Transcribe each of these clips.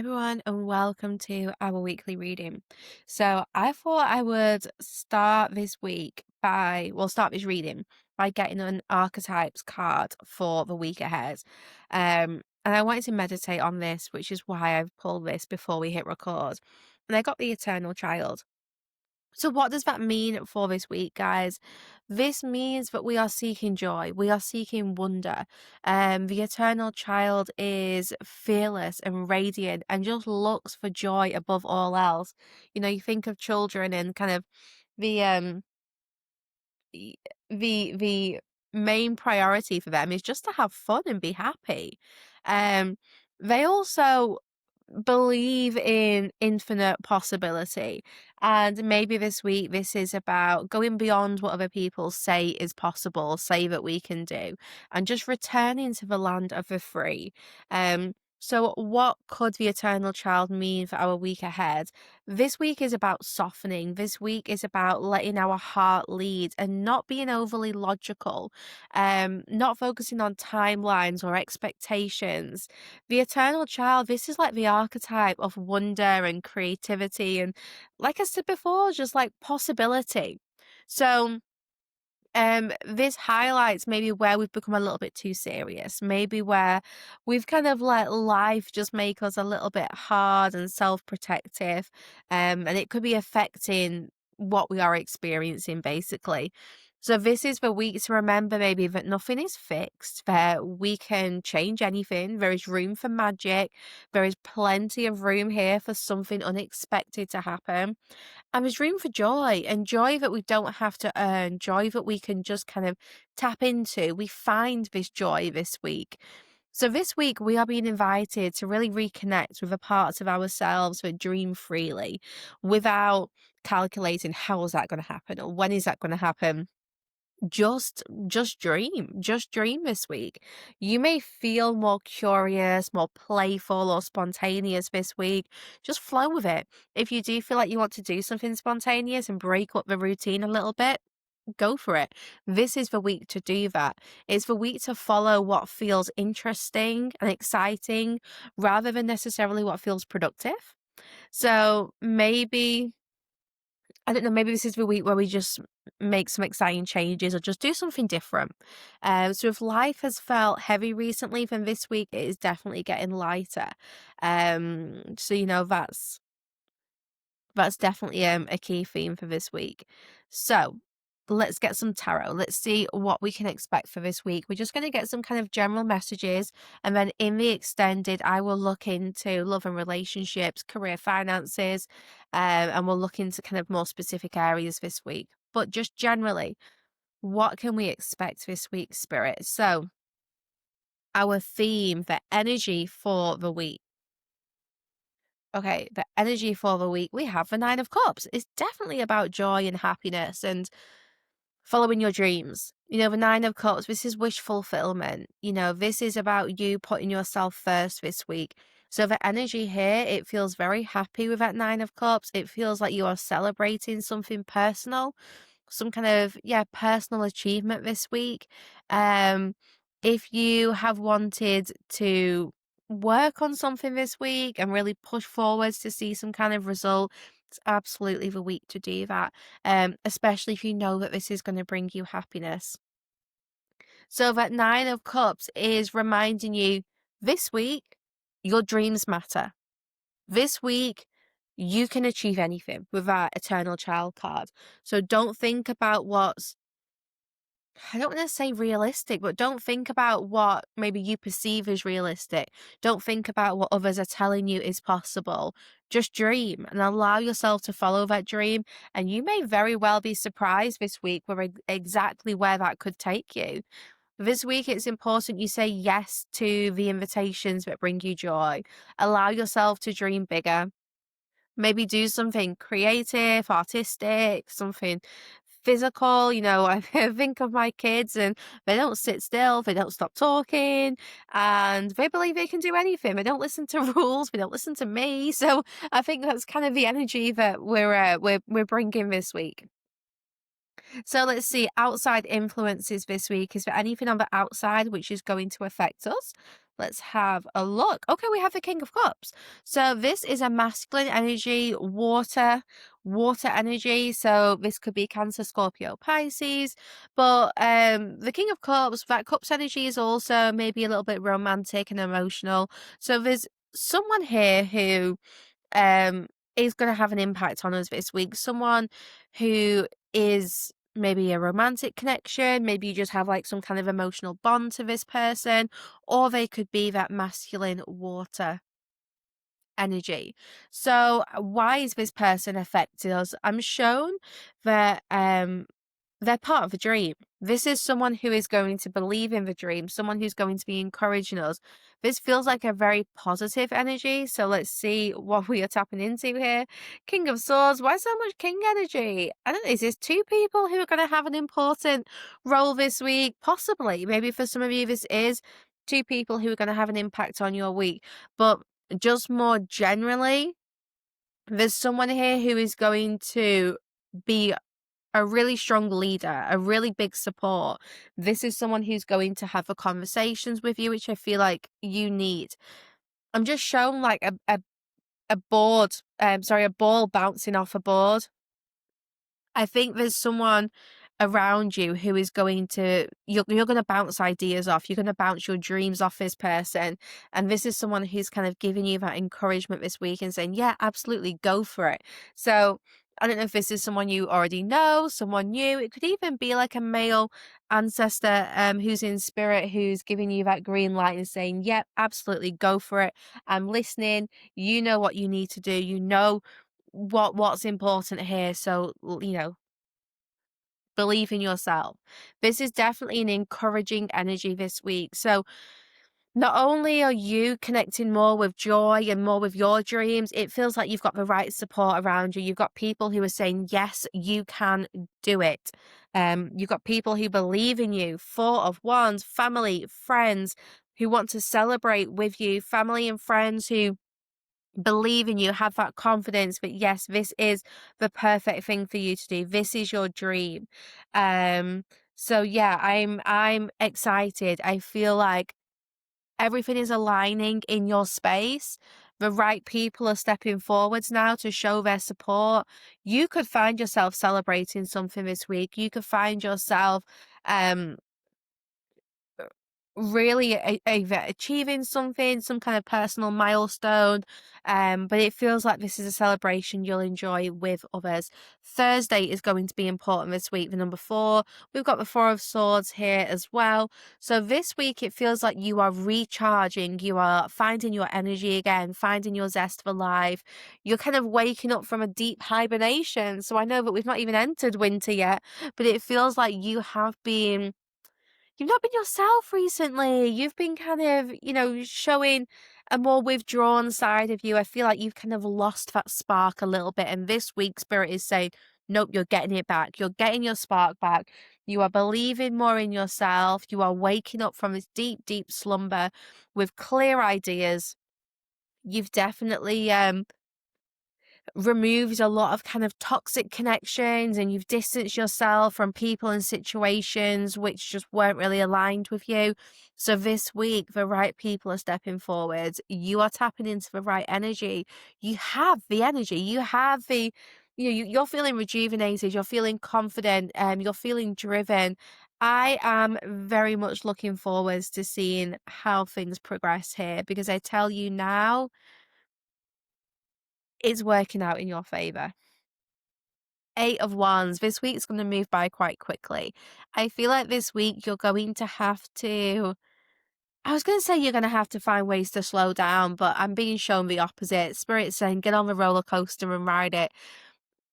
everyone, and welcome to our weekly reading. So, I thought I would start this start this reading by getting an archetypes card for the week ahead. And I wanted to meditate on this, which is why I've pulled this before we hit record. And I got the Eternal Child. So, what does that mean for this week, guys? This means that we are seeking joy, we are seeking wonder. The eternal child is fearless and radiant and just looks for joy above all else. You think of children and kind of the y- the main priority for them is just to have fun and be happy. Um, they also believe in infinite possibility. And maybe this week, this is about going beyond what other people say is possible, say that we can do, and just returning to the land of the free. So, what could the eternal child mean for our week ahead? This week is about softening. This week is about letting our heart lead and not being overly logical, not focusing on timelines or expectations. The eternal child, this is like the archetype of wonder and creativity. And like I said before, just like possibility. So, this highlights maybe where we've become a little bit too serious, maybe where we've kind of let life just make us a little bit hard and self-protective, and it could be affecting what we are experiencing basically. So this is the week to remember maybe that nothing is fixed, that we can change anything. There is room for magic. There is plenty of room here for something unexpected to happen. And there's room for joy, and joy that we don't have to earn, joy that we can just kind of tap into. We find this joy this week. So this week we are being invited to really reconnect with the parts of ourselves that dream freely without calculating how is that going to happen or when is that going to happen. Just dream this week. You may feel more curious, more playful or spontaneous this week. Just flow with it. If you do feel like you want to do something spontaneous and break up the routine a little bit, go for it. This is the week to do that. It's the week to follow what feels interesting and exciting rather than necessarily what feels productive. So maybe I don't know, maybe this is the week where we just make some exciting changes or just do something different. So if life has felt heavy recently, then this week it is definitely getting lighter. So that's definitely a key theme for this week. So let's get some tarot. Let's see what we can expect for this week. We're just going to get some kind of general messages. And then in the extended, I will look into love and relationships, career finances, and we'll look into kind of more specific areas this week. But just generally, what can we expect this week, Spirit? So our theme, the energy for the week. Okay, the energy for the week, we have the Nine of Cups. It's definitely about joy and happiness and following your dreams. The Nine of Cups, this is wish fulfillment. This is about you putting yourself first this week. So the energy here, it feels very happy with that Nine of Cups. It feels like you are celebrating something personal, some kind of, yeah, personal achievement this week. If you have wanted to work on something this week and really push forwards to see some kind of result, it's absolutely the week to do that. Especially if you know that this is going to bring you happiness. So that Nine of Cups is reminding you this week, your dreams matter. This week, you can achieve anything with that Eternal Child card. So don't think about I don't want to say realistic, but don't think about what maybe you perceive as realistic. Don't think about what others are telling you is possible. Just dream and allow yourself to follow that dream. And you may very well be surprised this week with exactly where that could take you. This week, it's important you say yes to the invitations that bring you joy. Allow yourself to dream bigger. Maybe do something creative, artistic, something physical. I think of my kids and they don't sit still, they don't stop talking, and they believe they can do anything. They don't listen to rules, they don't listen to me. So I think that's kind of the energy that we're bringing this week. So let's see, outside influences this week. Is there anything on the outside which is going to affect us? Let's have a look. Okay, we have the King of Cups. So this is a masculine energy, water energy. So this could be Cancer, Scorpio, Pisces. But the King of Cups, that Cups energy is also maybe a little bit romantic and emotional. So there's someone here who um, is going to have an impact on us this week. Someone who is maybe a romantic connection, maybe you just have like some kind of emotional bond to this person, or they could be that masculine water energy. So why is this person affecting us? I'm shown that they're part of the dream. This is someone who is going to believe in the dream, someone who's going to be encouraging us. This feels like a very positive energy. So let's see what we are tapping into here. King of Swords. Why so much King energy? I don't know. Is this two people who are going to have an important role this week? Possibly. Maybe for some of you, this is two people who are going to have an impact on your week. But just more generally, there's someone here who is going to be a really strong leader, a really big support. This is someone who's going to have the conversations with you, which I feel like you need. I'm just shown like a board, sorry, a ball bouncing off a board. I think there's someone around you who is going to you're going to bounce ideas off. You're going to bounce your dreams off this person, and this is someone who's kind of giving you that encouragement this week and saying, yeah, absolutely, go for it. So I don't know if this is someone you already know, someone new. It could even be like a male ancestor who's in spirit, who's giving you that green light and saying, yep, absolutely, go for it. I'm listening. You know what you need to do. You know what's important here. So, believe in yourself. This is definitely an encouraging energy this week. So not only are you connecting more with joy and more with your dreams, it feels like you've got the right support around you. You've got people who are saying, yes, you can do it. You've got people who believe in you, Four of Wands, family, friends who want to celebrate with you, family and friends who believe in you, have that confidence that yes, this is the perfect thing for you to do. This is your dream. So yeah, I'm excited. I feel like everything is aligning in your space. The right people are stepping forwards now to show their support. You could find yourself celebrating something this week. You could find yourself um really either achieving something, some kind of personal milestone, but it feels like this is a celebration you'll enjoy with others. Thursday is going to be important this week, the number 4. We've got the Four of Swords here as well. So this week it feels like you are recharging, you are finding your energy again, finding your zest for life. You're kind of waking up from a deep hibernation. So I know that we've not even entered winter yet, but it feels like you've not been yourself recently. You've been kind of, showing a more withdrawn side of you. I feel like you've kind of lost that spark a little bit. And this week, Spirit is saying, nope, you're getting it back. You're getting your spark back. You are believing more in yourself. You are waking up from this deep, deep slumber with clear ideas. You've definitely removes a lot of kind of toxic connections, and you've distanced yourself from people and situations which just weren't really aligned with you. So this week, the right people are stepping forward. You are tapping into the right energy. You have the energy. You have the, you're feeling rejuvenated. You're feeling confident. You're feeling driven. I am very much looking forward to seeing how things progress here, because I tell you now, it's working out in your favor. 8 of Wands. This week's going to move by quite quickly. I feel like this week you're going to have to. I was going to say you're going to have to find ways to slow down, but I'm being shown the opposite. Spirit's saying get on the roller coaster and ride it.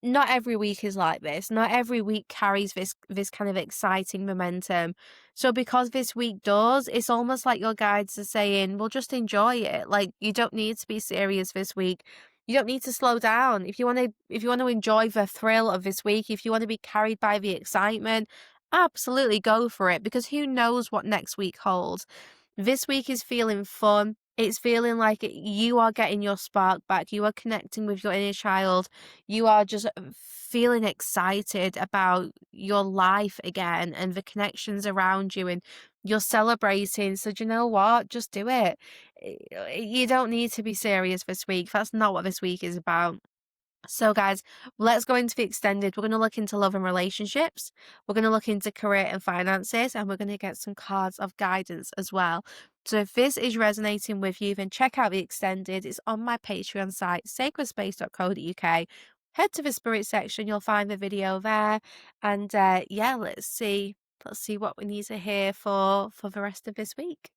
Not every week is like this. Not every week carries this kind of exciting momentum. So because this week does, it's almost like your guides are saying, well, just enjoy it. Like, you don't need to be serious this week. You don't need to slow down. If you want to enjoy the thrill of this week, if you want to be carried by the excitement, absolutely go for it, because who knows what next week holds. This week is feeling fun. It's feeling like you are getting your spark back, you are connecting with your inner child, you are just feeling excited about your life again and the connections around you, and you're celebrating. So do you know what? Just do it. You don't need to be serious this week. That's not what this week is about. So, guys, let's go into the extended. We're going to look into love and relationships. We're going to look into career and finances, and we're going to get some cards of guidance as well. So, if this is resonating with you, then check out the extended. It's on my Patreon site, sacredspace.co.uk. Head to the spirit section, you'll find the video there. And yeah, let's see what we need to hear for the rest of this week.